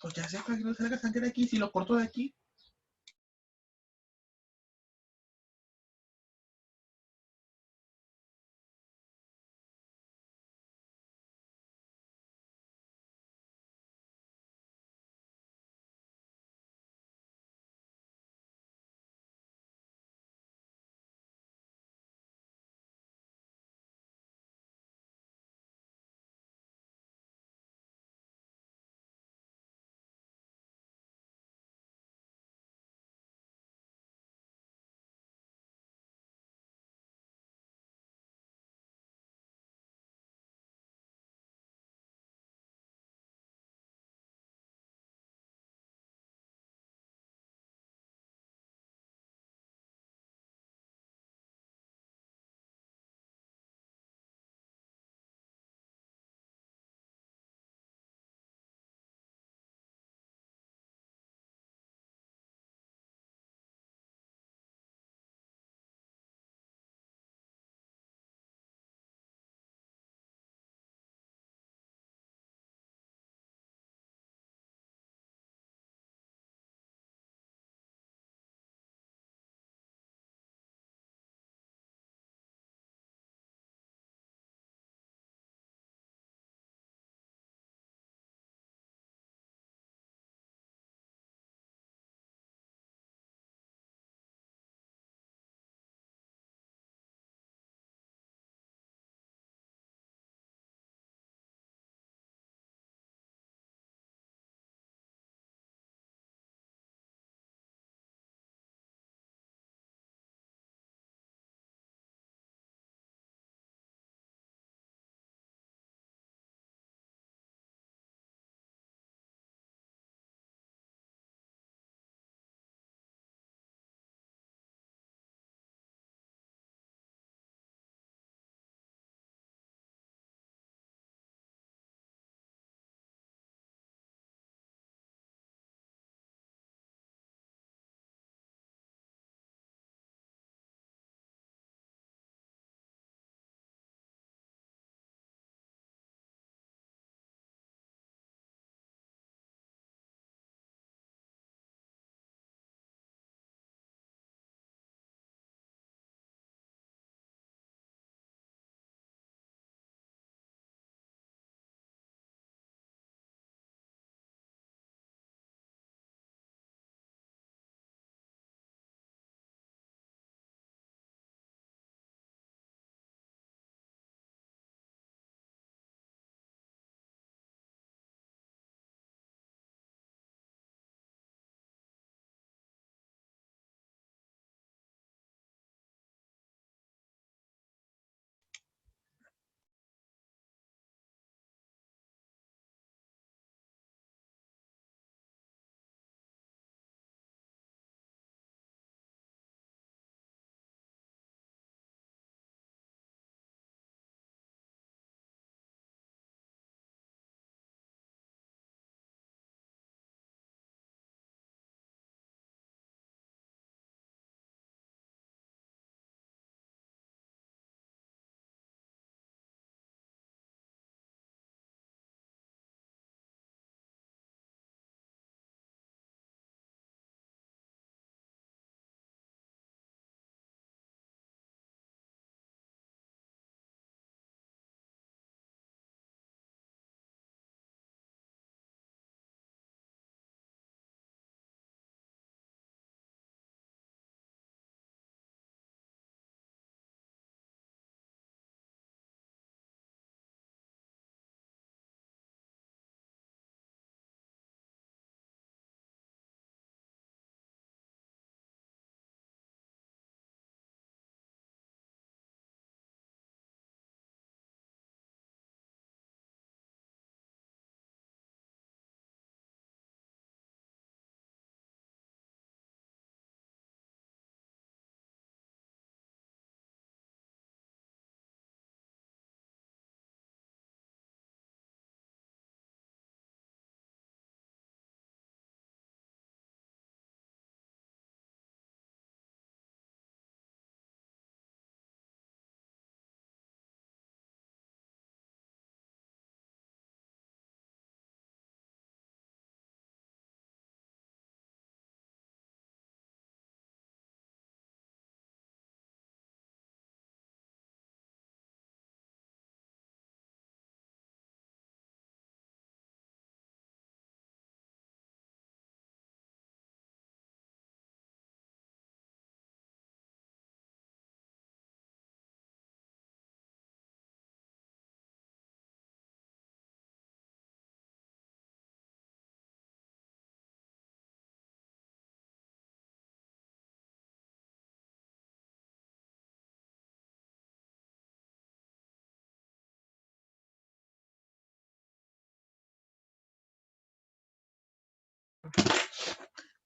Pues ya sé para que no salga sangre aquí, si lo corto de aquí.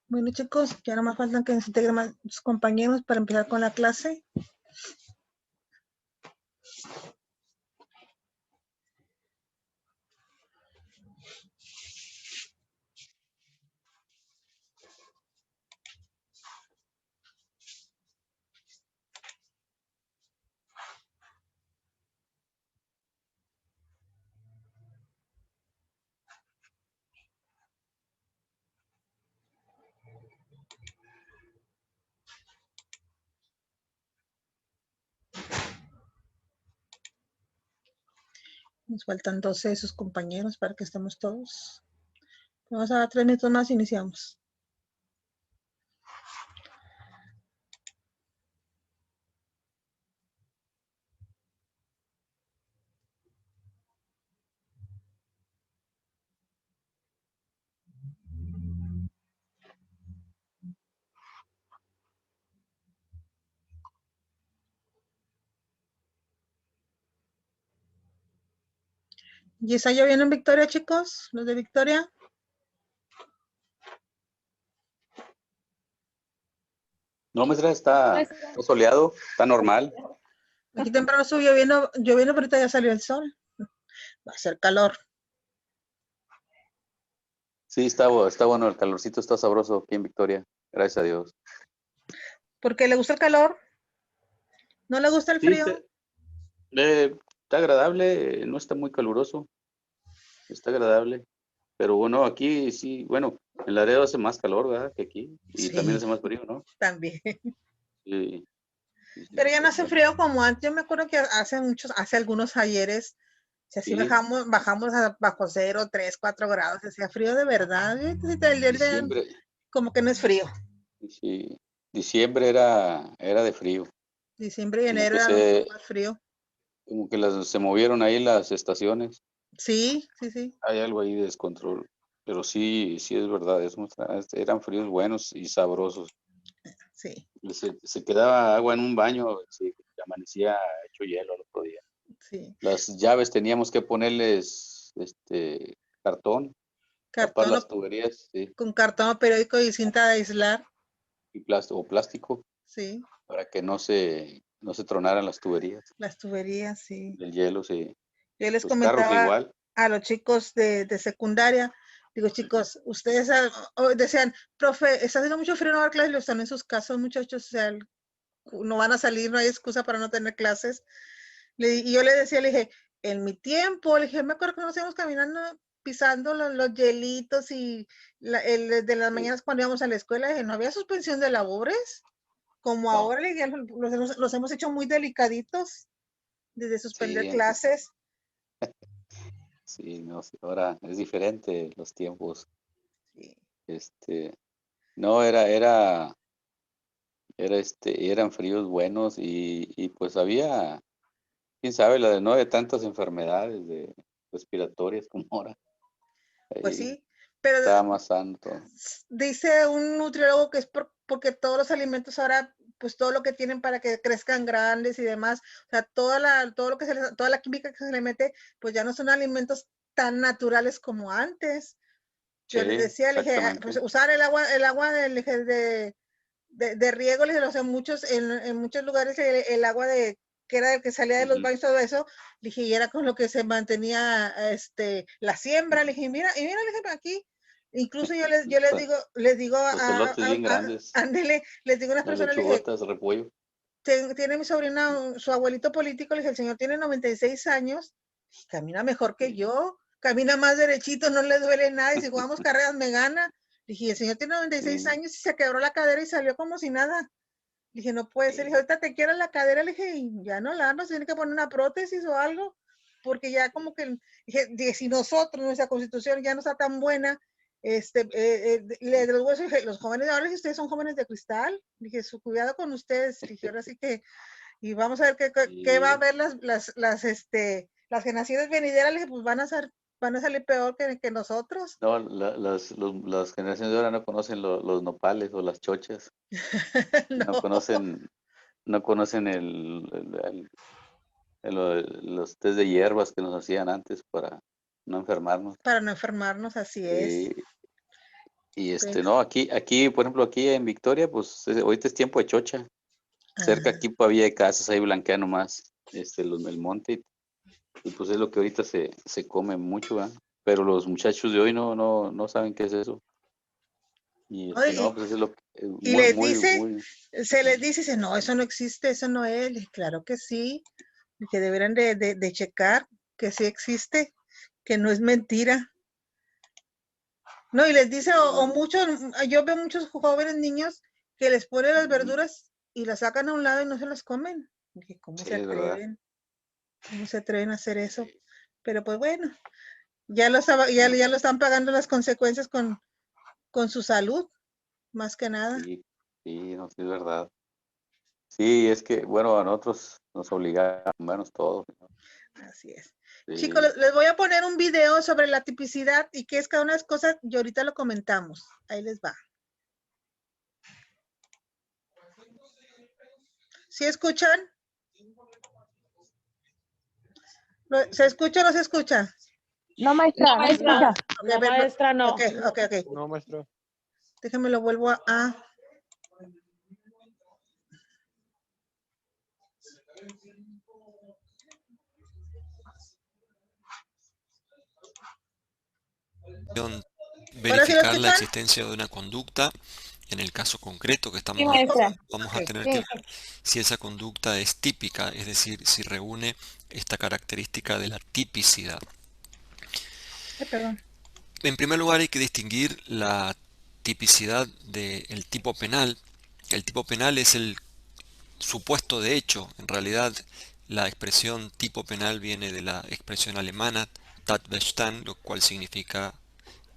Bueno, chicos, ya no más faltan que se integren más sus compañeros para empezar con la clase. Nos faltan 12 de sus compañeros para que estemos todos. Vamos a dar 3 minutos más y iniciamos. ¿Y está lloviendo en Victoria, chicos? ¿Los de Victoria? No, maestra, está soleado, está normal. Aquí temprano estuvo lloviendo, pero ahorita ya salió el sol. Va a ser calor. Sí, está bueno, el calorcito está sabroso aquí en Victoria, gracias a Dios. ¿Por qué le gusta el calor? ¿No le gusta el Sí, frío? está agradable, no está muy caluroso, está agradable. Pero bueno, aquí sí, bueno, en Laredo hace más calor, ¿verdad? Que aquí, y también Sí, hace más frío, ¿no? también. Sí, sí, Pero ya no hace bueno. frío como antes. Yo me acuerdo que hace algunos ayeres, si así Sí, bajamos bajo 0, 3, 4 grados, hacía frío de verdad. Y ahorita el día diciembre, como que no es frío. sí, diciembre era de frío, Diciembre y como enero que era más frío. se movieron ahí las estaciones. Sí, sí, sí, Hay algo ahí de descontrol, pero sí, sí es verdad, eran fríos buenos y sabrosos. sí, Se quedaba agua en un baño, se amanecía hecho hielo al otro día. sí. Las llaves teníamos que ponerles cartón, tapar Cartón las tuberías, sí, con cartón periódico y cinta de aislar. y plástico Sí, para que no se tronaran las tuberías las tuberías, sí. del hielo, sí. Yo les Los carros comentaba igual. a los chicos de secundaria, digo, chicos, ustedes decían, profe, está haciendo mucho frío, no va a haber clases, están en sus casas, muchachos, o sea, no van a salir, no hay excusa para no tener clases. Y yo le decía, le dije, en mi tiempo, le dije, me acuerdo que nos íbamos caminando, pisando los hielitos y de las mañanas cuando íbamos a la escuela, le dije, no había suspensión de labores, como No, ahora, le dije, los hemos hecho muy delicaditos, desde suspender sí, clases. sí, no, sí, ahora es diferente los tiempos. Sí. Este, no, eran fríos buenos y pues había, quién sabe, no de tantas enfermedades respiratorias como ahora. Pues Ahí sí, pero estaba más santo. dice un nutriólogo que es porque todos los alimentos ahora, pues todo lo que tienen para que crezcan grandes y demás, o sea, todo lo que toda la química que se le mete, pues ya no son alimentos tan naturales como antes. Sí, Yo les decía, le dije, pues exactamente. usar el agua de riego, les dije, o sea, en muchos lugares el agua que era el que salía de los Ujú. baños, todo eso, le dije, y era con lo que se mantenía la siembra, le dije, mira, le dije, aquí, incluso yo les digo Los elotes bien grandes, ándele, les digo a unas las personas, le dije, lechugotas, repollo. tiene mi sobrina, su abuelito político, le dije, el señor tiene 96 años, y camina mejor que Sí. yo, camina más derechito, no le duele nada, y si jugamos carreras me gana. Le dije, el señor tiene 96 Sí, años y se quebró la cadera y salió como si nada. Le dije, no puede ser. Le dije, sí, ahorita te quiebra la cadera. Le dije, y ya no la se tiene que poner una prótesis o algo. Porque ya como que, dije, si nosotros, nuestra constitución ya no está tan buena, de los huesos, dije, los jóvenes de ahora, si ustedes son jóvenes de cristal, dije, su cuidado con ustedes. Dije, ahora sí que, y vamos a ver qué va a sí. ver las generaciones venideras. Le dije, pues van a salir peor que nosotros. No, las generaciones de ahora no conocen los nopales o las chochas. No No, conocen, no conocen los test de hierbas que nos hacían antes para no enfermarnos. para no enfermarnos, así es. Y Y Pues, no, aquí, por ejemplo, aquí en Victoria, pues ahorita es tiempo de chocha. Cerca ah, aquí todavía hay casas, ahí blanquea nomás, el monte, y pues es lo que ahorita se come mucho, ¿verdad? Pero los muchachos de hoy no saben qué es eso. Y no, oye, pues eso es lo que, y muy, les muy, dice, muy, se les dice, no, eso no existe, eso no es. Claro que sí, y que deberán de checar que sí existe, que no es mentira. No, y les dice, o muchos, yo veo muchos jóvenes niños que les ponen las verduras y las sacan a un lado y no se las comen. Dije, ¿cómo sí, se es verdad. atreven? ¿Cómo se atreven a hacer eso? Sí, Pero pues bueno, ya lo están pagando las consecuencias con su salud, más que nada. sí, sí, no, sí, es verdad. Sí, es que, bueno, a nosotros nos obligaron a comernos todo, ¿no? Así es. Chicos, Sí, les voy a poner un video sobre la tipicidad y qué es cada una de las cosas y ahorita lo comentamos. Ahí les va. ¿Sí escuchan? ¿Se escucha o no se escucha? No, maestra, no se escucha. Ok, No, maestra, no. ok. No, maestro. Déjame lo vuelvo a. ¿Ahora sí lo Verificar la escuchan? existencia de una conducta, en el caso concreto que Sí, estamos maestra. vamos Ok. a tener que ver si esa conducta es típica, es decir, si reúne esta característica de la tipicidad. Ay, perdón. En primer lugar hay que distinguir la tipicidad del tipo penal. El tipo penal es el supuesto de hecho. En realidad la expresión tipo penal viene de la expresión alemana Tatbestand, lo cual significa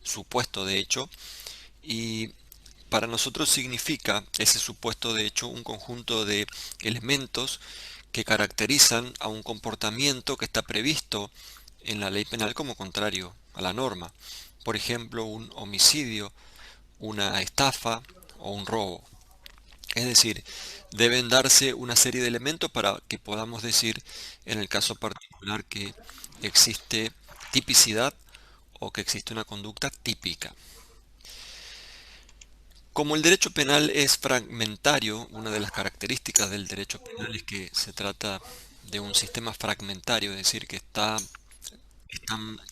supuesto de hecho. Y para nosotros significa ese supuesto de hecho un conjunto de elementos que caracterizan a un comportamiento que está previsto en la ley penal como contrario a la norma. Por ejemplo, un homicidio, una estafa o un robo. Es decir, deben darse una serie de elementos para que podamos decir en el caso particular que existe tipicidad o que existe una conducta típica. Como el derecho penal es fragmentario, una de las características del derecho penal es que se trata de un sistema fragmentario, es decir, que están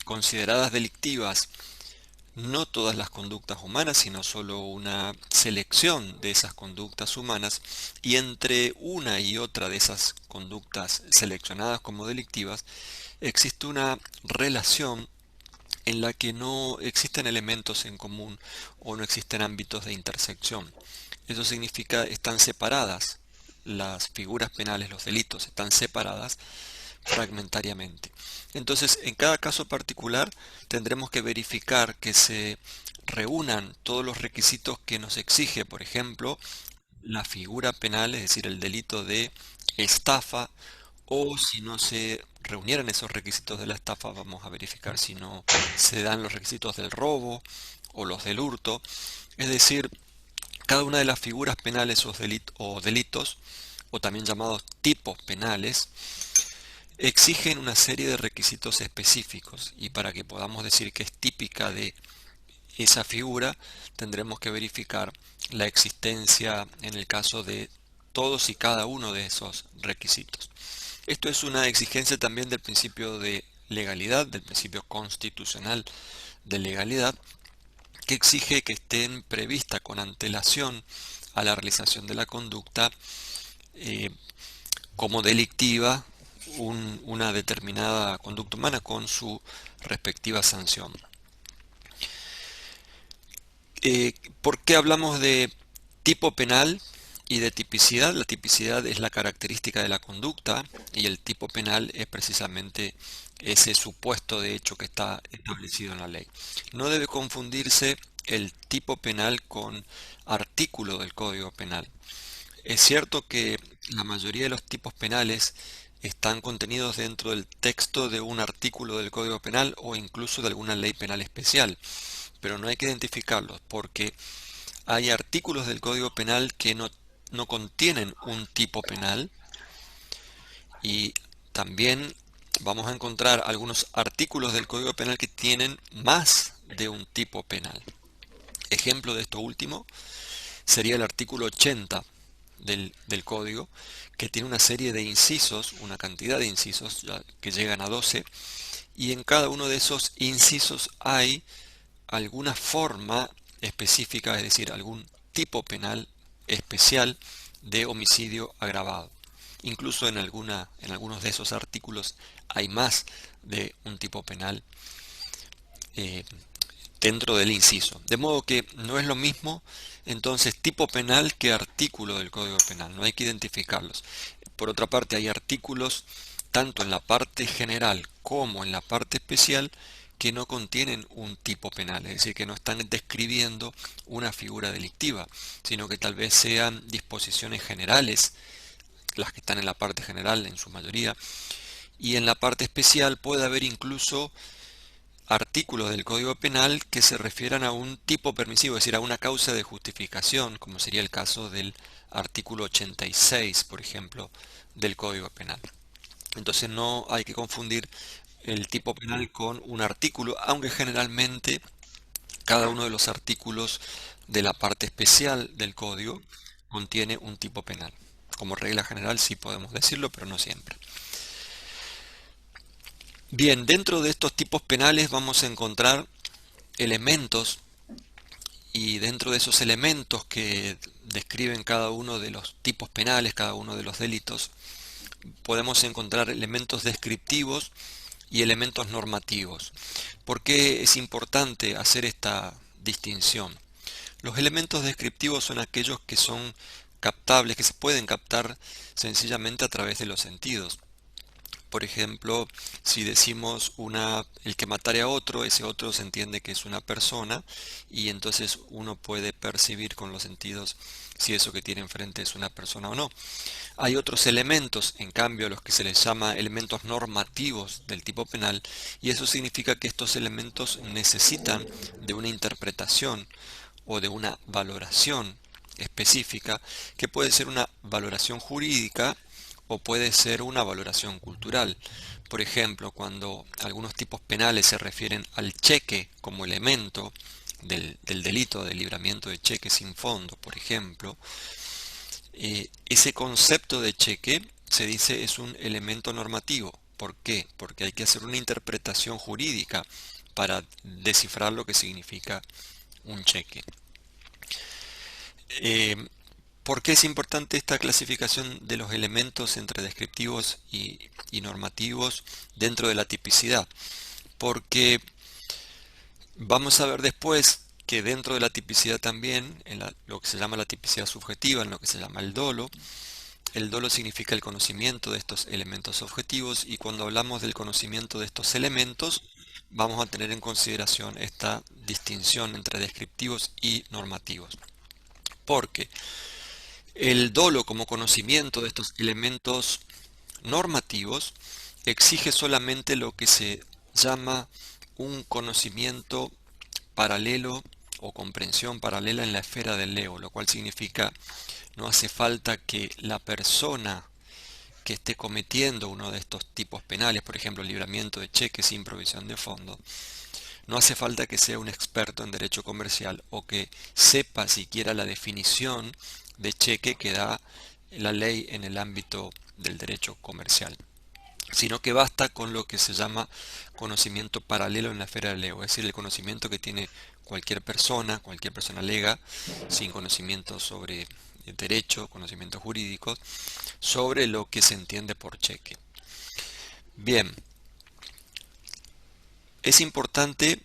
consideradas delictivas no todas las conductas humanas, sino solo una selección de esas conductas humanas, y entre una y otra de esas conductas seleccionadas como delictivas existe una relación en la que no existen elementos en común o no existen ámbitos de intersección. Eso significa están separadas las figuras penales, los delitos, están separadas fragmentariamente. Entonces, en cada caso particular tendremos que verificar que se reúnan todos los requisitos que nos exige, por ejemplo, la figura penal, es decir, el delito de estafa, o si no se reunieran esos requisitos de la estafa, vamos a verificar si no se dan los requisitos del robo o los del hurto. Es decir, cada una de las figuras penales o delitos, o también llamados tipos penales, exigen una serie de requisitos específicos, y para que podamos decir que es típica de esa figura tendremos que verificar la existencia en el caso de todos y cada uno de esos requisitos. Esto es una exigencia también del principio de legalidad, del principio constitucional de legalidad, que exige que estén previstas con antelación a la realización de la conducta como delictiva una determinada conducta humana con su respectiva sanción. ¿Por qué hablamos de tipo penal y de tipicidad? La tipicidad es la característica de la conducta y el tipo penal es precisamente ese supuesto de hecho que está establecido en la ley. No debe confundirse el tipo penal con artículo del Código Penal. Es cierto que la mayoría de los tipos penales están contenidos dentro del texto de un artículo del Código Penal o incluso de alguna ley penal especial, pero no hay que identificarlos porque hay artículos del Código Penal que no contienen un tipo penal, y también vamos a encontrar algunos artículos del Código Penal que tienen más de un tipo penal. Ejemplo de esto último sería el artículo 80 del código, que tiene una serie de incisos, una cantidad de incisos que llegan a 12, y en cada uno de esos incisos hay alguna forma específica, es decir, algún tipo penal especial de homicidio agravado. Incluso en algunos de esos artículos hay más de un tipo penal eh, dentro del inciso. De modo que no es lo mismo entonces tipo penal que artículo del Código Penal. No hay que identificarlos. Por otra parte, hay artículos tanto en la parte general como en la parte especial que no contienen un tipo penal, es decir, que no están describiendo una figura delictiva, sino que tal vez sean disposiciones generales, las que están en la parte general en su mayoría, y en la parte especial puede haber incluso artículos del Código Penal que se refieran a un tipo permisivo, es decir, a una causa de justificación, como sería el caso del artículo 86, por ejemplo, del Código Penal. Entonces no hay que confundir el tipo penal con un artículo, aunque generalmente cada uno de los artículos de la parte especial del código contiene un tipo penal. Como regla general sí podemos decirlo, pero no siempre. Bien, dentro de estos tipos penales vamos a encontrar elementos, y dentro de esos elementos que describen cada uno de los tipos penales, cada uno de los delitos, podemos encontrar elementos descriptivos y elementos normativos. ¿Por qué es importante hacer esta distinción? Los elementos descriptivos son aquellos que son captables, que se pueden captar sencillamente a través de los sentidos. Por ejemplo, si decimos el que matare a otro, ese otro se entiende que es una persona, y entonces uno puede percibir con los sentidos si eso que tiene enfrente es una persona o no. Hay otros elementos, en cambio, a los que se les llama elementos normativos del tipo penal, y eso significa que estos elementos necesitan de una interpretación o de una valoración específica, que puede ser una valoración jurídica o puede ser una valoración cultural. Por ejemplo, cuando algunos tipos penales se refieren al cheque como elemento del delito de libramiento de cheque sin fondo, por ejemplo, ese concepto de cheque se dice es un elemento normativo. ¿Por qué? Porque hay que hacer una interpretación jurídica para descifrar lo que significa un cheque. ¿Por qué es importante esta clasificación de los elementos entre descriptivos y normativos dentro de la tipicidad? Porque vamos a ver después que dentro de la tipicidad también, en lo que se llama la tipicidad subjetiva, en lo que se llama el dolo significa el conocimiento de estos elementos objetivos, y cuando hablamos del conocimiento de estos elementos, vamos a tener en consideración esta distinción entre descriptivos y normativos. Porque el dolo como conocimiento de estos elementos normativos exige solamente lo que se llama un conocimiento paralelo o comprensión paralela en la esfera del lego, lo cual significa no hace falta que la persona que esté cometiendo uno de estos tipos penales, por ejemplo, libramiento de cheques sin provisión de fondo, no hace falta que sea un experto en derecho comercial o que sepa siquiera la definición de cheque que da la ley en el ámbito del derecho comercial, sino que basta con lo que se llama conocimiento paralelo en la esfera del lego, es decir, el conocimiento que tiene cualquier persona lega, sin conocimiento sobre derecho, conocimientos jurídicos, sobre lo que se entiende por cheque. Bien, es importante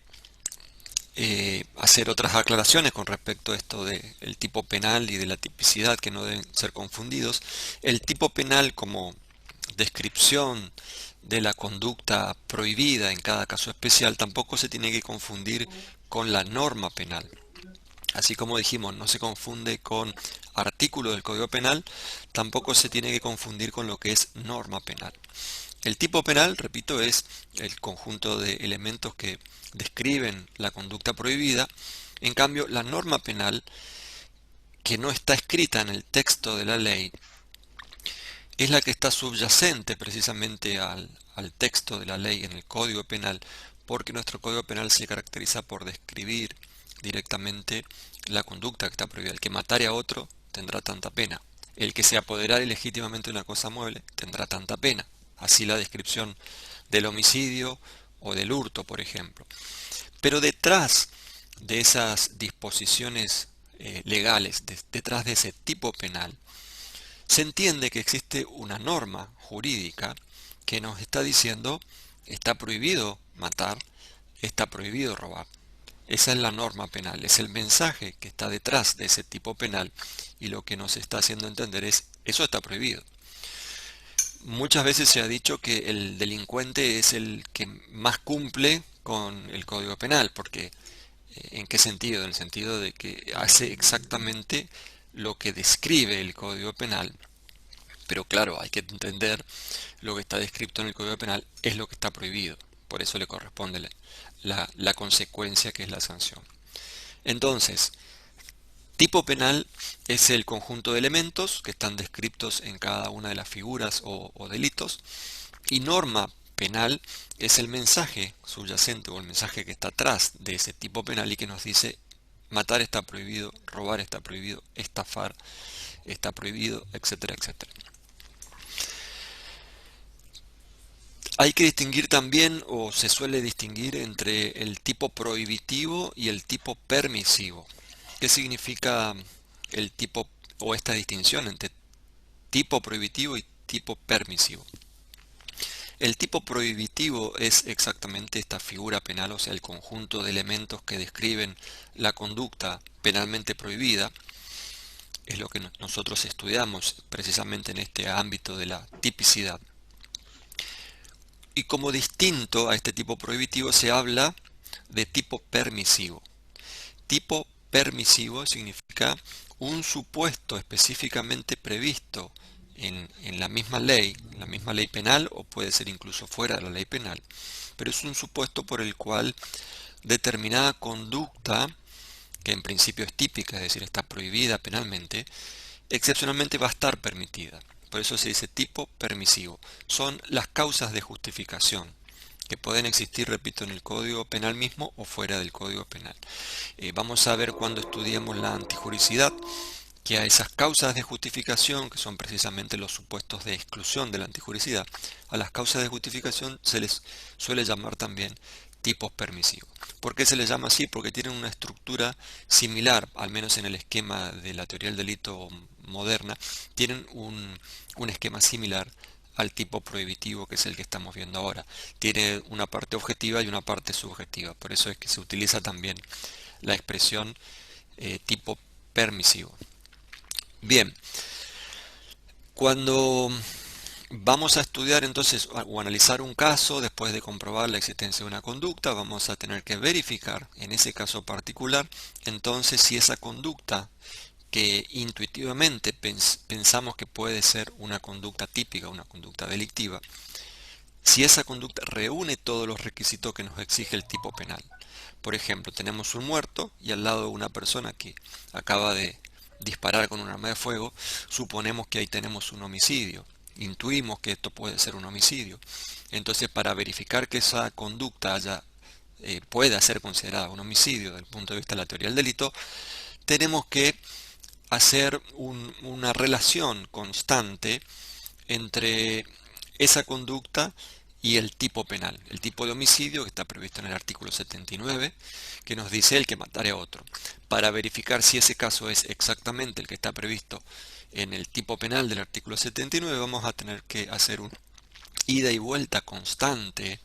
hacer otras aclaraciones con respecto a esto del tipo penal y de la tipicidad, que no deben ser confundidos. El tipo penal como descripción de la conducta prohibida en cada caso especial tampoco se tiene que confundir con la norma penal. Así como dijimos, no se confunde con artículo del Código Penal, tampoco se tiene que confundir con lo que es norma penal. El tipo penal, repito, es el conjunto de elementos que describen la conducta prohibida. En cambio, la norma penal, que no está escrita en el texto de la ley, es la que está subyacente precisamente al texto de la ley en el Código Penal, porque nuestro Código Penal se caracteriza por describir directamente la conducta que está prohibida. El que matare a otro tendrá tanta pena. El que se apoderare ilegítimamente de una cosa mueble tendrá tanta pena. Así la descripción del homicidio o del hurto, por ejemplo. Pero detrás de esas disposiciones legales, detrás de ese tipo penal, se entiende que existe una norma jurídica que nos está diciendo está prohibido matar, está prohibido robar. Esa es la norma penal, es el mensaje que está detrás de ese tipo penal y lo que nos está haciendo entender es eso está prohibido. Muchas veces se ha dicho que el delincuente es el que más cumple con el Código Penal, porque ¿en qué sentido? En el sentido de que hace exactamente lo que describe el Código Penal. Pero claro, hay que entender lo que está descrito en el Código Penal es lo que está prohibido. Por eso le corresponde la consecuencia que es la sanción. Entonces, tipo penal es el conjunto de elementos que están descritos en cada una de las figuras o delitos. Y norma penal es el mensaje subyacente o el mensaje que está atrás de ese tipo penal y que nos dice matar está prohibido, robar está prohibido, estafar está prohibido, etcétera, etcétera. Hay que distinguir también, o se suele distinguir, entre el tipo prohibitivo y el tipo permisivo. ¿Qué significa el tipo o esta distinción entre tipo prohibitivo y tipo permisivo? El tipo prohibitivo es exactamente esta figura penal, o sea, el conjunto de elementos que describen la conducta penalmente prohibida. Es lo que nosotros estudiamos precisamente en este ámbito de la tipicidad. Y como distinto a este tipo prohibitivo se habla de tipo permisivo. Tipo permisivo significa un supuesto específicamente previsto en la misma ley penal, o puede ser incluso fuera de la ley penal, pero es un supuesto por el cual determinada conducta, que en principio es típica, es decir, está prohibida penalmente, excepcionalmente va a estar permitida. Por eso se dice tipo permisivo. Son las causas de justificación que pueden existir, repito, en el Código Penal mismo o fuera del Código Penal. Vamos a ver cuando estudiemos la antijuricidad que a esas causas de justificación, que son precisamente los supuestos de exclusión de la antijuricidad, a las causas de justificación se les suele llamar también tipos permisivos. ¿Por qué se les llama así? Porque tienen una estructura similar, al menos en el esquema de la teoría del delito moderna, tienen un esquema similar al tipo prohibitivo, que es el que estamos viendo ahora. Tiene una parte objetiva y una parte subjetiva. Por eso es que se utiliza también la expresión tipo permisivo. Bien, cuando vamos a estudiar entonces o analizar un caso después de comprobar la existencia de una conducta, vamos a tener que verificar en ese caso particular entonces si esa conducta que intuitivamente pensamos que puede ser una conducta típica, una conducta delictiva, si esa conducta reúne todos los requisitos que nos exige el tipo penal. Por ejemplo, tenemos un muerto y al lado una persona que acaba de disparar con un arma de fuego, suponemos que ahí tenemos un homicidio. Intuimos que esto puede ser un homicidio. Entonces, para verificar que esa conducta pueda ser considerada un homicidio desde el punto de vista de la teoría del delito, tenemos que hacer una relación constante entre esa conducta y el tipo penal, el tipo de homicidio que está previsto en el artículo 79, que nos dice el que matare a otro. Para verificar si ese caso es exactamente el que está previsto en el tipo penal del artículo 79, vamos a tener que hacer una ida y vuelta constante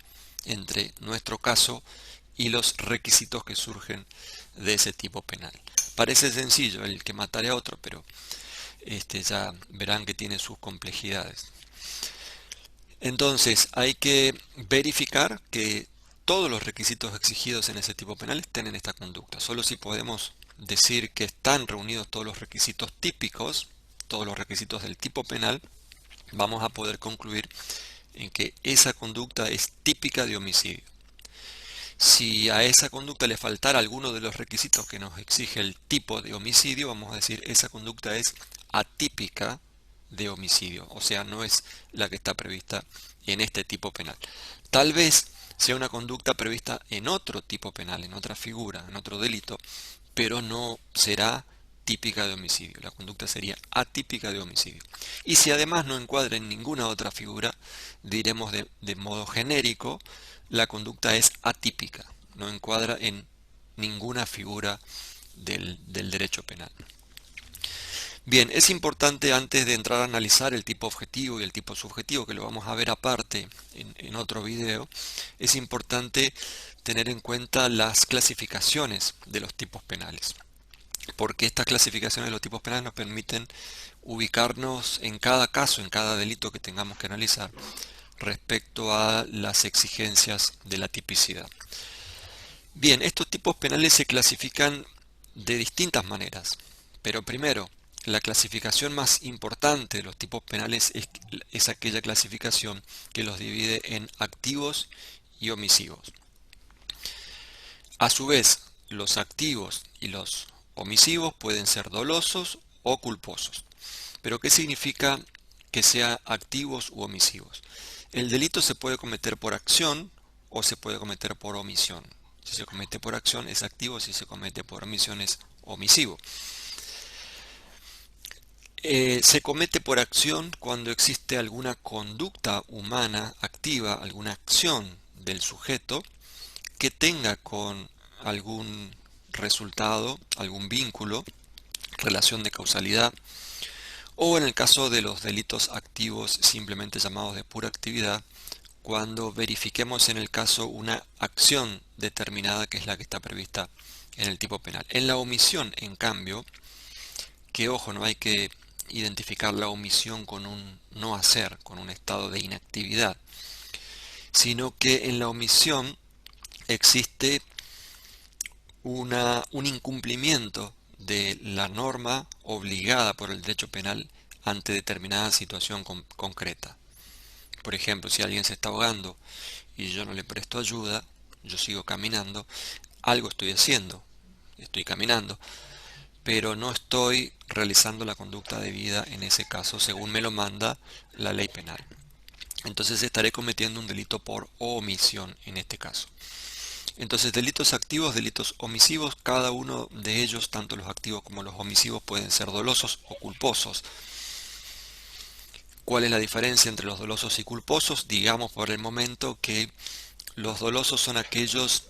entre nuestro caso y los requisitos que surgen de ese tipo penal. Parece sencillo el que matare a otro, pero ya verán que tiene sus complejidades. Entonces hay que verificar que todos los requisitos exigidos en ese tipo penal estén en esta conducta. Solo si podemos decir que están reunidos todos los requisitos típicos, todos los requisitos del tipo penal, vamos a poder concluir en que esa conducta es típica de homicidio. Si a esa conducta le faltara alguno de los requisitos que nos exige el tipo de homicidio, vamos a decir esa conducta es atípica de homicidio, o sea, no es la que está prevista en este tipo penal. Tal vez sea una conducta prevista en otro tipo penal, en otra figura, en otro delito, pero no será típica de homicidio. La conducta sería atípica de homicidio. Y si además no encuadra en ninguna otra figura, diremos de modo genérico, la conducta es atípica, no encuadra en ninguna figura del derecho penal. Bien, es importante antes de entrar a analizar el tipo objetivo y el tipo subjetivo, que lo vamos a ver aparte en otro video, es importante tener en cuenta las clasificaciones de los tipos penales, porque estas clasificaciones de los tipos penales nos permiten ubicarnos en cada caso, en cada delito que tengamos que analizar respecto a las exigencias de la tipicidad. Bien, estos tipos penales se clasifican de distintas maneras, pero primero, la clasificación más importante de los tipos penales es aquella clasificación que los divide en activos y omisivos. A su vez, los activos y los omisivos pueden ser dolosos o culposos. ¿Pero qué significa que sean activos u omisivos? El delito se puede cometer por acción o se puede cometer por omisión. Si se comete por acción es activo, si se comete por omisión es omisivo. Se comete por acción cuando existe alguna conducta humana activa, alguna acción del sujeto que tenga con algún resultado, algún vínculo, relación de causalidad, o en el caso de los delitos activos simplemente llamados de pura actividad, cuando verifiquemos en el caso una acción determinada que es la que está prevista en el tipo penal. En la omisión, en cambio, que ojo, no hay que identificar la omisión con un no hacer, con un estado de inactividad, sino que en la omisión existe un incumplimiento de la norma obligada por el derecho penal ante determinada situación concreta. Por ejemplo, si alguien se está ahogando y yo no le presto ayuda, yo sigo caminando, algo estoy haciendo, estoy caminando, pero no estoy realizando la conducta debida en ese caso según me lo manda la ley penal. Entonces estaré cometiendo un delito por omisión en este caso. Entonces, delitos activos, delitos omisivos, cada uno de ellos, tanto los activos como los omisivos, pueden ser dolosos o culposos. ¿Cuál es la diferencia entre los dolosos y culposos? Digamos por el momento que los dolosos son aquellos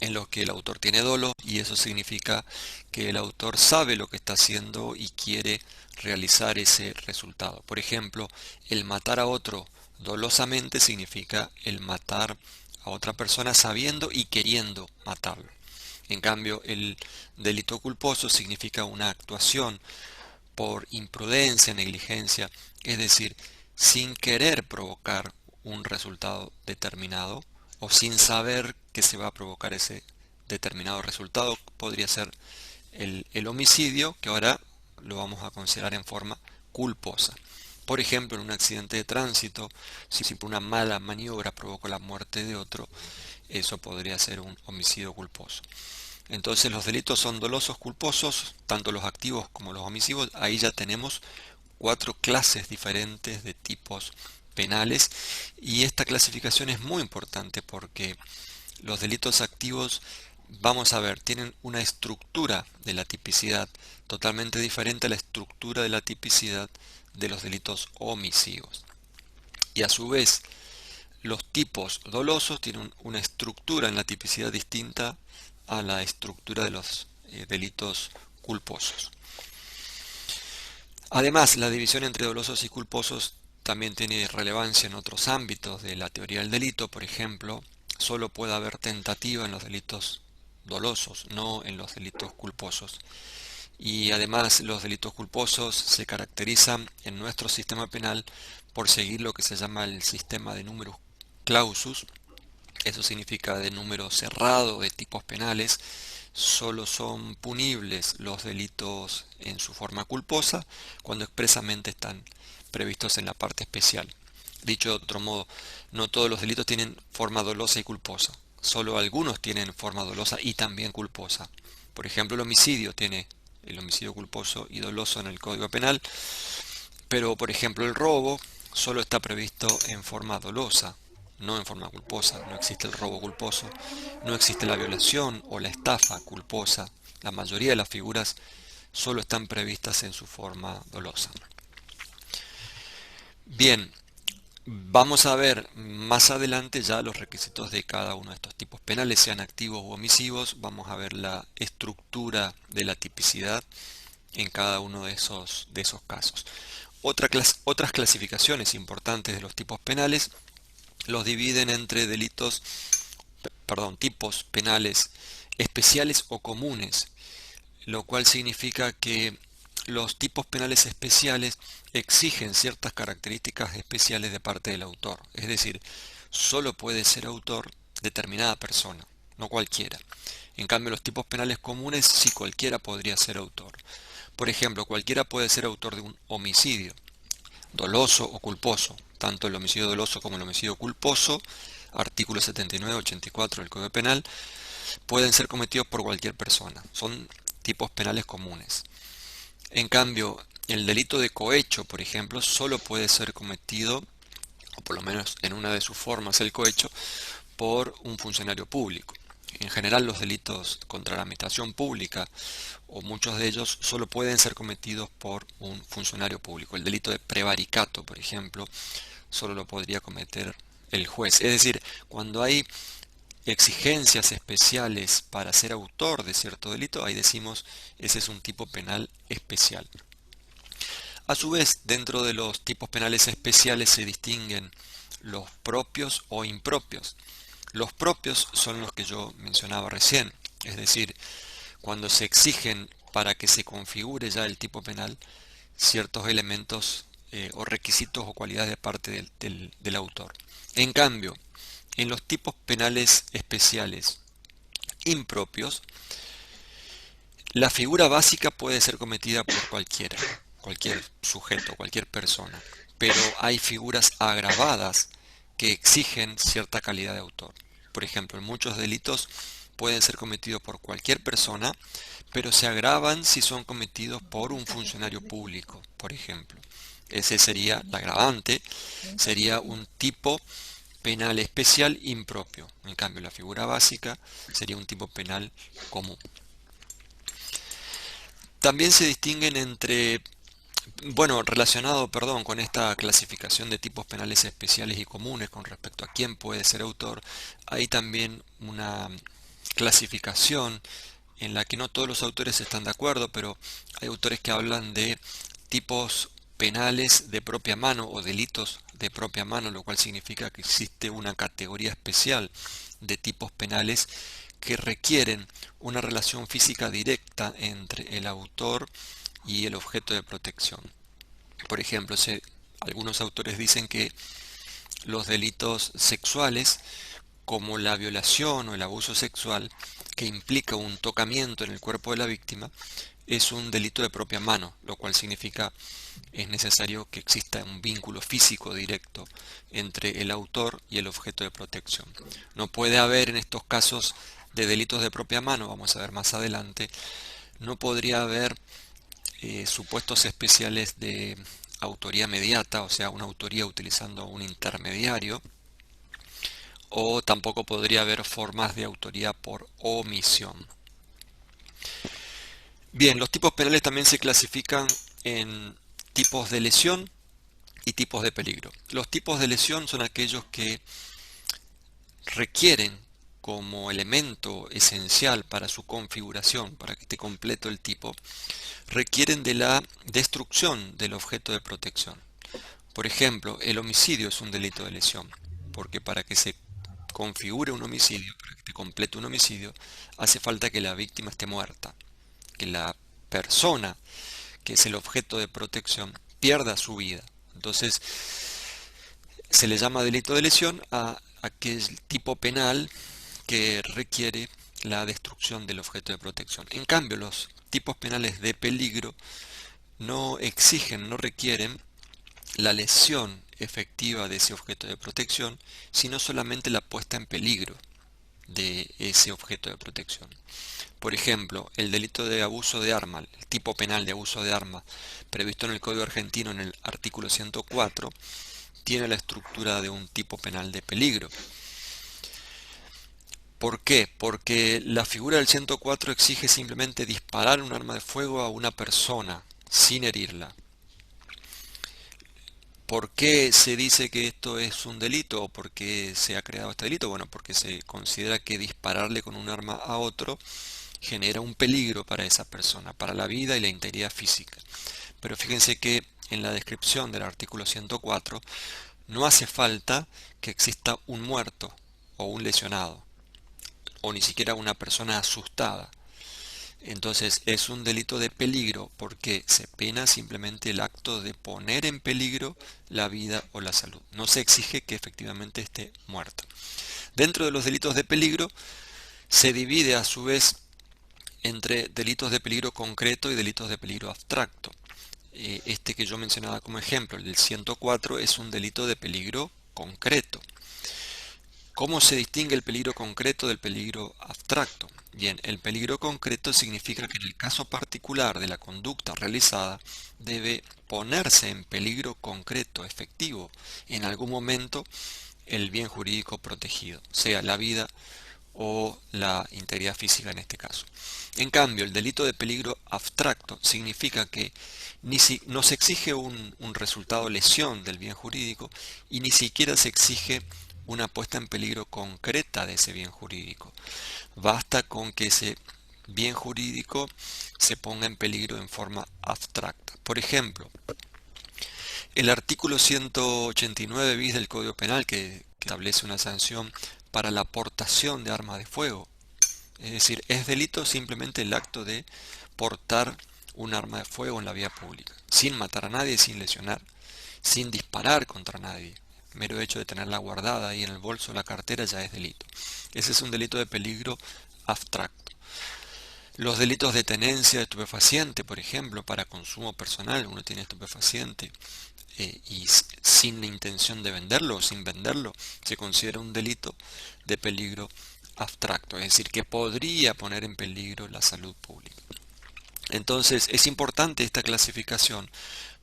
en los que el autor tiene dolo, y eso significa que el autor sabe lo que está haciendo y quiere realizar ese resultado. Por ejemplo, el matar a otro dolosamente significa el matar a otra persona sabiendo y queriendo matarlo. En cambio, el delito culposo significa una actuación por imprudencia, negligencia, es decir, sin querer provocar un resultado determinado o sin saber que se va a provocar ese determinado resultado. Podría ser el homicidio, que ahora lo vamos a considerar en forma culposa. Por ejemplo, en un accidente de tránsito, si por una mala maniobra provocó la muerte de otro, eso podría ser un homicidio culposo. Entonces los delitos son dolosos, culposos, tanto los activos como los omisivos. Ahí ya tenemos 4 clases diferentes de tipos penales, y esta clasificación es muy importante porque los delitos activos, vamos a ver, tienen una estructura de la tipicidad totalmente diferente a la estructura de la tipicidad de los delitos omisivos. Y a su vez, los tipos dolosos tienen una estructura en la tipicidad distinta a la estructura de los delitos culposos. Además, la división entre dolosos y culposos también tiene relevancia en otros ámbitos de la teoría del delito. Por ejemplo, solo puede haber tentativa en los delitos dolosos, no en los delitos culposos. Y además, los delitos culposos se caracterizan en nuestro sistema penal por seguir lo que se llama el sistema de numerus clausus. Eso significa de número cerrado de tipos penales. Solo son punibles los delitos en su forma culposa cuando expresamente están previstos en la parte especial. Dicho de otro modo, no todos los delitos tienen forma dolosa y culposa. Solo algunos tienen forma dolosa y también culposa. Por ejemplo, el homicidio tiene el homicidio culposo y doloso en el Código Penal, pero por ejemplo el robo solo está previsto en forma dolosa no en forma culposa. No existe el robo culposo, no existe la violación o la estafa culposa. La mayoría de las figuras solo están previstas en su forma dolosa. Bien, vamos a ver más adelante ya los requisitos de cada uno de estos tipos penales, sean activos u omisivos. Vamos a ver la estructura de la tipicidad en cada uno de esos casos. Otras clasificaciones importantes de los tipos penales los dividen entre tipos penales especiales o comunes, lo cual significa que los tipos penales especiales exigen ciertas características especiales de parte del autor. Es decir, solo puede ser autor determinada persona, no cualquiera. En cambio, los tipos penales comunes sí cualquiera podría ser autor. Por ejemplo, cualquiera puede ser autor de un homicidio, doloso o culposo. Tanto el homicidio doloso como el homicidio culposo, artículos 79 y 84 del Código Penal, pueden ser cometidos por cualquier persona. Son tipos penales comunes. En cambio, el delito de cohecho, por ejemplo, solo puede ser cometido, o por lo menos en una de sus formas, el cohecho, por un funcionario público. En general, los delitos contra la administración pública, o muchos de ellos, solo pueden ser cometidos por un funcionario público. El delito de prevaricato, por ejemplo, solo lo podría cometer el juez. Es decir, cuando hay exigencias especiales para ser autor de cierto delito, ahí decimos, ese es un tipo penal especial. A su vez, dentro de los tipos penales especiales se distinguen los propios o impropios. Los propios son los que yo mencionaba recién, es decir, cuando se exigen para que se configure ya el tipo penal ciertos elementos o requisitos o cualidades de parte del autor. En cambio, en los tipos penales especiales impropios, la figura básica puede ser cometida por cualquier sujeto, cualquier persona, pero hay figuras agravadas que exigen cierta calidad de autor. Por ejemplo, en muchos delitos pueden ser cometidos por cualquier persona, pero se agravan si son cometidos por un funcionario público, por ejemplo. Ese sería el agravante, sería un tipo penal especial impropio. En cambio, la figura básica sería un tipo penal común. También se distinguen relacionado con esta clasificación de tipos penales especiales y comunes con respecto a quién puede ser autor, hay también una clasificación en la que no todos los autores están de acuerdo, pero hay autores que hablan de tipos penales de propia mano o delitos de propia mano, lo cual significa que existe una categoría especial de tipos penales que requieren una relación física directa entre el autor y el objeto de protección. Por ejemplo, algunos autores dicen que los delitos sexuales, como la violación o el abuso sexual, que implica un tocamiento en el cuerpo de la víctima, es un delito de propia mano, lo cual significa es necesario que exista un vínculo físico directo entre el autor y el objeto de protección. No puede haber en estos casos de delitos de propia mano, vamos a ver más adelante, no podría haber supuestos especiales de autoría mediata, o sea, una autoría utilizando un intermediario, o tampoco podría haber formas de autoría por omisión. Bien, los tipos penales también se clasifican en tipos de lesión y tipos de peligro. Los tipos de lesión son aquellos que requieren como elemento esencial para su configuración, para que esté completo el tipo, requieren de la destrucción del objeto de protección. Por ejemplo, el homicidio es un delito de lesión, porque para que se configure un homicidio, para que esté completo un homicidio, hace falta que la víctima esté muerta, que la persona que es el objeto de protección pierda su vida. Entonces, se le llama delito de lesión a aquel tipo penal que requiere la destrucción del objeto de protección. En cambio, los tipos penales de peligro no exigen, no requieren la lesión efectiva de ese objeto de protección, sino solamente la puesta en peligro de ese objeto de protección. Por ejemplo, el delito de abuso de arma, el tipo penal de abuso de arma previsto en el Código Argentino en el artículo 104, tiene la estructura de un tipo penal de peligro. ¿Por qué? Porque la figura del 104 exige simplemente disparar un arma de fuego a una persona sin herirla. ¿Por qué se dice que esto es un delito o por qué se ha creado este delito? Bueno, porque se considera que dispararle con un arma a otro genera un peligro para esa persona, para la vida y la integridad física. Pero fíjense que en la descripción del artículo 104 no hace falta que exista un muerto o un lesionado o ni siquiera una persona asustada. Entonces es un delito de peligro porque se pena simplemente el acto de poner en peligro la vida o la salud. No se exige que efectivamente esté muerto. Dentro de los delitos de peligro se divide a su vez entre delitos de peligro concreto y delitos de peligro abstracto. Este que yo mencionaba como ejemplo, el del 104, es un delito de peligro concreto. ¿Cómo se distingue el peligro concreto del peligro abstracto? Bien, el peligro concreto significa que en el caso particular de la conducta realizada debe ponerse en peligro concreto, efectivo, en algún momento el bien jurídico protegido, sea la vida o la integridad física en este caso. En cambio, el delito de peligro abstracto significa que no se exige un resultado lesión del bien jurídico y ni siquiera se exige una puesta en peligro concreta de ese bien jurídico. Basta con que ese bien jurídico se ponga en peligro en forma abstracta. Por ejemplo, el artículo 189 bis del Código Penal que establece una sanción para la portación de armas de fuego. Es decir, es delito simplemente el acto de portar un arma de fuego en la vía pública, sin matar a nadie, sin lesionar, sin disparar contra nadie. Mero hecho de tenerla guardada ahí en el bolso o la cartera ya es delito. Ese es un delito de peligro abstracto. Los delitos de tenencia de estupefaciente, por ejemplo, para consumo personal, uno tiene estupefaciente y sin la intención de venderlo o sin venderlo, se considera un delito de peligro abstracto, es decir, que podría poner en peligro la salud pública. Entonces, es importante esta clasificación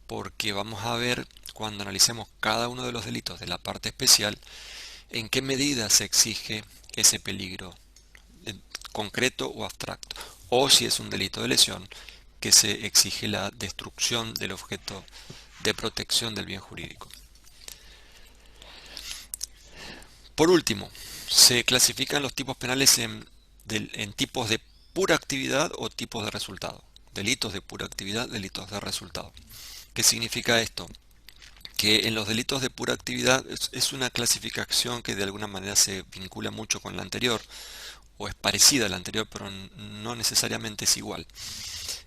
porque vamos a ver cuando analicemos cada uno de los delitos de la parte especial en qué medida se exige ese peligro concreto o abstracto, o si es un delito de lesión que se exige la destrucción del objeto de protección del bien jurídico. Por último, se clasifican los tipos penales en tipos de pura actividad o tipos de resultado. Delitos de pura actividad, delitos de resultado. ¿Qué significa esto? Que en los delitos de pura actividad es una clasificación que de alguna manera se vincula mucho con la anterior, o es parecida a la anterior, pero no necesariamente es igual.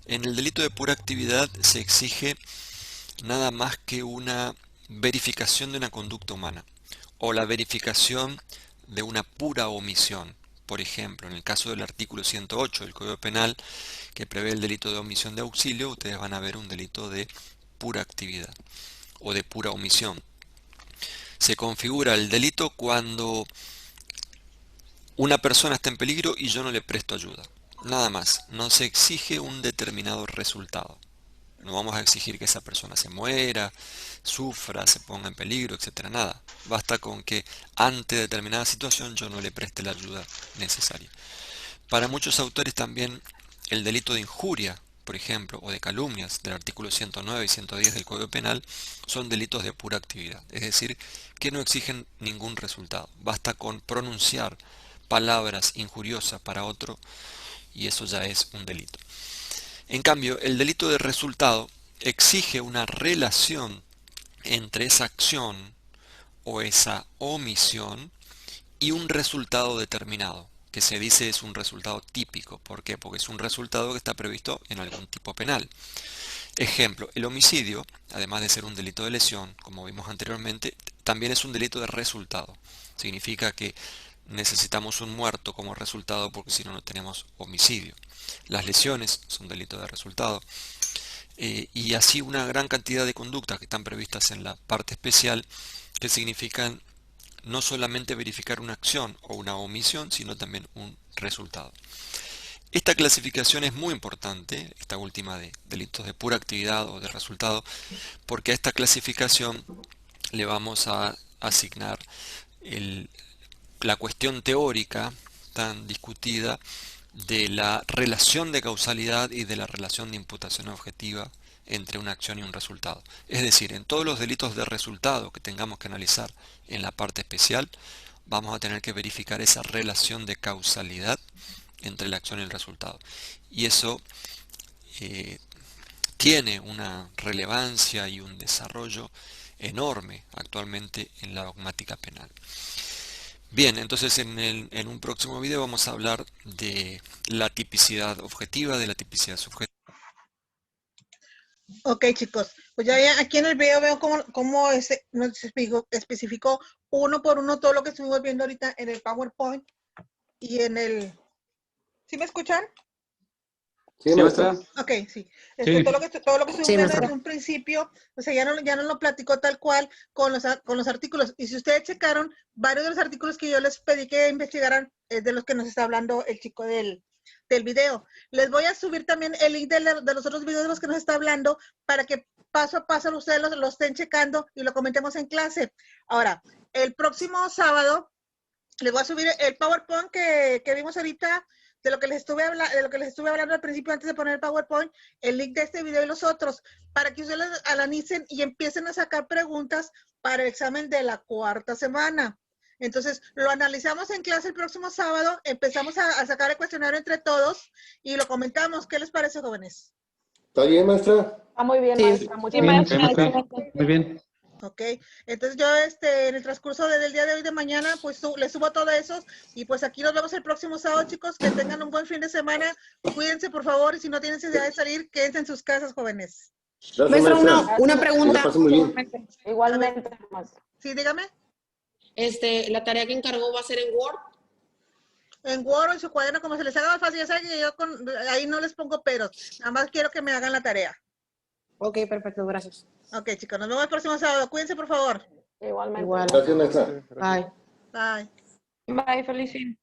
En el delito de pura actividad se exige nada más que una verificación de una conducta humana, o la verificación de una pura omisión. Por ejemplo, en el caso del artículo 108 del Código Penal, que prevé el delito de omisión de auxilio, ustedes van a ver un delito de pura actividad o de pura omisión. Se configura el delito cuando una persona está en peligro y yo no le presto ayuda. Nada más, no se exige un determinado resultado. No vamos a exigir que esa persona se muera, sufra, se ponga en peligro, etcétera. Nada. Basta con que ante determinada situación yo no le preste la ayuda necesaria. Para muchos autores también el delito de injuria, por ejemplo, o de calumnias del artículo 109 y 110 del Código Penal son delitos de pura actividad. Es decir, que no exigen ningún resultado. Basta con pronunciar palabras injuriosas para otro y eso ya es un delito. En cambio, el delito de resultado exige una relación entre esa acción o esa omisión y un resultado determinado, que se dice es un resultado típico. ¿Por qué? Porque es un resultado que está previsto en algún tipo penal. Ejemplo, el homicidio, además de ser un delito de lesión, como vimos anteriormente, también es un delito de resultado. Significa que necesitamos un muerto como resultado porque si no, no tenemos homicidio. Las lesiones son delitos de resultado. Y así una gran cantidad de conductas que están previstas en la parte especial que significan no solamente verificar una acción o una omisión, sino también un resultado. Esta clasificación es muy importante, esta última de delitos de pura actividad o de resultado, porque a esta clasificación le vamos a asignar la cuestión teórica tan discutida de la relación de causalidad y de la relación de imputación objetiva entre una acción y un resultado. Es decir, en todos los delitos de resultado que tengamos que analizar en la parte especial, vamos a tener que verificar esa relación de causalidad entre la acción y el resultado. Y eso tiene una relevancia y un desarrollo enorme actualmente en la dogmática penal. Bien, entonces en un próximo video vamos a hablar de la tipicidad objetiva, de la tipicidad subjetiva. Ok, chicos, pues ya aquí en el video veo cómo nos especificó uno por uno todo lo que estuvimos viendo ahorita en el PowerPoint y en el... ¿Sí me escuchan? Sí, maestra. Ok, sí. Sí. Todo lo que estuvimos Sí, viendo maestra. desde un principio, o sea, ya no lo platicó tal cual con los artículos. Y si ustedes checaron, varios de los artículos que yo les pedí que investigaran es de los que nos está hablando el chico del video. Les voy a subir también el link de los otros videos de los que nos está hablando para que paso a paso ustedes lo estén checando y lo comentemos en clase. Ahora, el próximo sábado les voy a subir el PowerPoint que vimos ahorita de lo que les estuve hablando al principio antes de poner el PowerPoint, el link de este video y los otros, para que ustedes analicen y empiecen a sacar preguntas para el examen de la cuarta semana. Entonces, lo analizamos en clase el próximo sábado, empezamos a sacar el cuestionario entre todos y lo comentamos. ¿Qué les parece, jóvenes? ¿Está bien, maestra? Está muy bien, Sí. maestra. Muchas Sí, gracias. maestra. Muy bien. Ok, entonces yo en el transcurso del día de hoy de mañana, pues les subo todo eso y pues aquí nos vemos el próximo sábado, chicos, que tengan un buen fin de semana, cuídense por favor y si no tienen necesidad de salir, quédense en sus casas, jóvenes. Gracias, maestra. Una Que la pase muy bien. Igualmente, maestra. Sí, dígame. La tarea que encargó va a ser en Word. En Word o en su cuaderno, como se les haga más fácil, ya saben que yo ahí no les pongo peros, nada más quiero que me hagan la tarea. Ok, perfecto, gracias. Ok, chicos, nos vemos el próximo sábado, cuídense por favor. Igualmente. Igual. Gracias, maestra. Bye. Bye. Bye, Felicín.